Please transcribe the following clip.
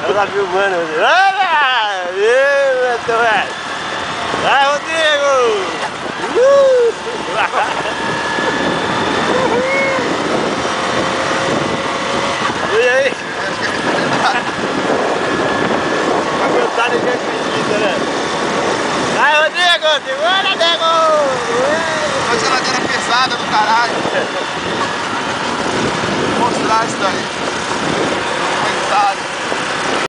Ela tá filmando, Rodrigo. Olha! Vai, Rodrigo! E aí? Vai aguentar ninguém acredita, né? Vai, Rodrigo! Segura, Rodrigo! Uma geladeira pesada do caralho. Vou mostrar isso daí. Coitado.